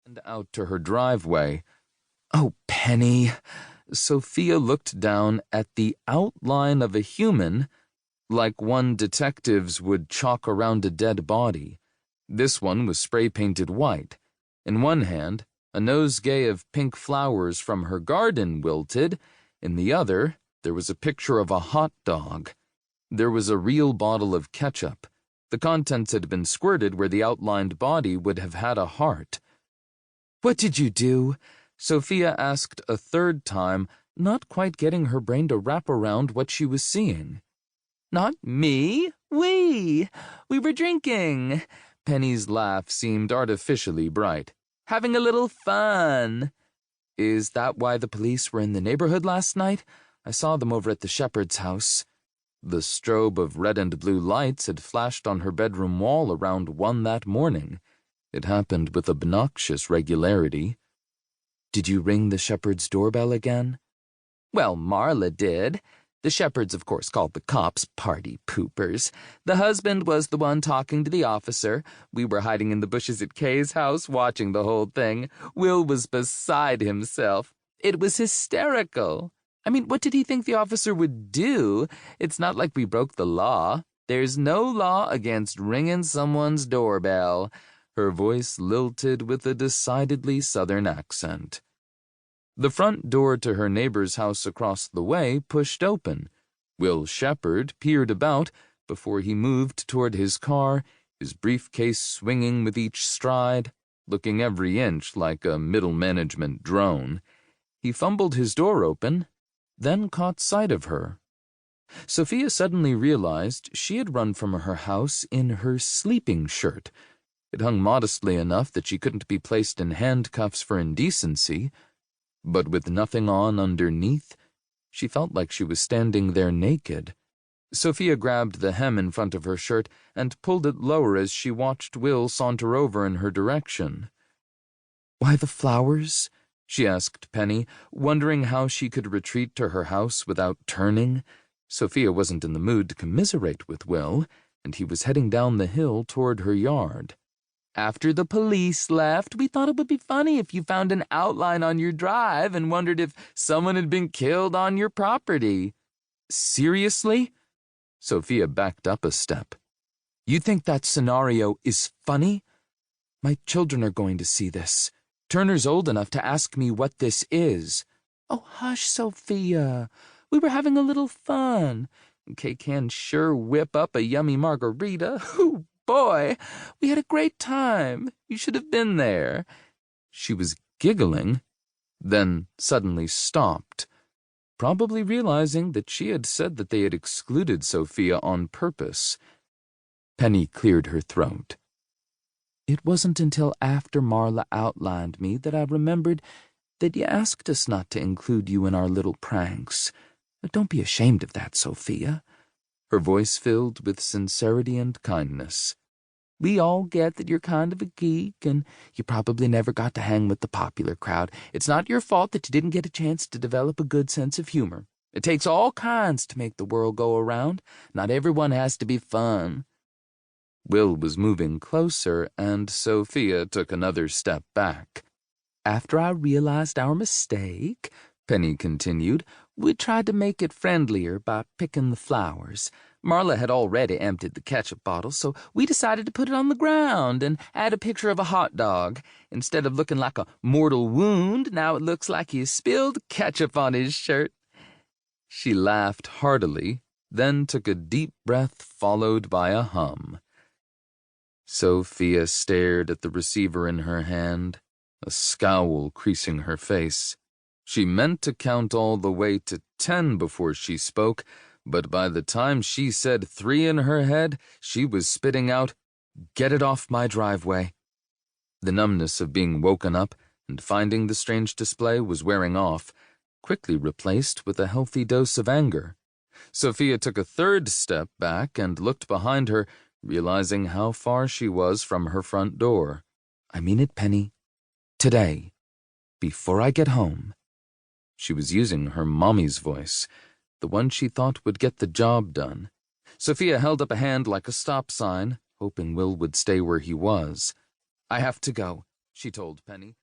and out to her driveway. "Oh, Penny." Sophia looked down at the outline of a human, like one detectives would chalk around a dead body. This one was spray-painted white. In one hand, a nosegay of pink flowers from her garden wilted. In the other, there was a picture of a hot dog. There was a real bottle of ketchup. The contents had been squirted where the outlined body would have had a heart. "What did you do?" Sophia asked a third time, not quite getting her brain to wrap around what she was seeing. "Not me. We were drinking." Penny's laugh seemed artificially bright. "Having a little fun." "Is that why the police were in the neighborhood last night? I saw them over at the shepherd's house." The strobe of red and blue lights had flashed on her bedroom wall around 1 that morning. It happened with obnoxious regularity. "Did you ring the shepherd's doorbell again?" "Well, Marla did. The shepherds, of course, called the cops party poopers. The husband was the one talking to the officer. We were hiding in the bushes at Kay's house watching the whole thing. Will was beside himself. It was hysterical. I mean, what did he think the officer would do? It's not like we broke the law. There's no law against ringing someone's doorbell." Her voice lilted with a decidedly southern accent. The front door to her neighbor's house across the way pushed open. Will Shepherd peered about before he moved toward his car, his briefcase swinging with each stride, looking every inch like a middle management drone. He fumbled his door open, then caught sight of her. Sophia suddenly realized she had run from her house in her sleeping shirt. It hung modestly enough that she couldn't be placed in handcuffs for indecency, but with nothing on underneath, she felt like she was standing there naked. Sophia grabbed the hem in front of her shirt and pulled it lower as she watched Will saunter over in her direction. "Why the flowers?" she asked Penny, wondering how she could retreat to her house without turning. Sophia wasn't in the mood to commiserate with Will, and he was heading down the hill toward her yard. "After the police left, we thought it would be funny if you found an outline on your drive and wondered if someone had been killed on your property." "Seriously?" Sophia backed up a step. "You think that scenario is funny? My children are going to see this. Turner's old enough to ask me what this is." "Oh, hush, Sophia. We were having a little fun. Kay can sure whip up a yummy margarita. Ooh, boy, we had a great time. You should have been there." She was giggling, then suddenly stopped, probably realizing that she had said that they had excluded Sophia on purpose. Penny cleared her throat. "It wasn't until after Marla outlined me that I remembered that you asked us not to include you in our little pranks. Don't be ashamed of that, Sophia." Her voice filled with sincerity and kindness. "We all get that you're kind of a geek, and you probably never got to hang with the popular crowd. It's not your fault that you didn't get a chance to develop a good sense of humor. It takes all kinds to make the world go around. Not everyone has to be fun." Will was moving closer, and Sophia took another step back. "After I realized our mistake," Penny continued, "we tried to make it friendlier by picking the flowers. Marla had already emptied the ketchup bottle, so we decided to put it on the ground and add a picture of a hot dog. Instead of looking like a mortal wound, now it looks like he spilled ketchup on his shirt." She laughed heartily, then took a deep breath followed by a hum. Sophia stared at the receiver in her hand, a scowl creasing her face. She meant to count all the way to 10 before she spoke, but by the time she said 3 in her head, she was spitting out, "Get it off my driveway." The numbness of being woken up and finding the strange display was wearing off, quickly replaced with a healthy dose of anger. Sophia took a third step back and looked behind her, realizing how far she was from her front door. "I mean it, Penny. Today, before I get home." She was using her mommy's voice, the one she thought would get the job done. Sophia held up a hand like a stop sign, hoping Will would stay where he was. "I have to go," she told Penny.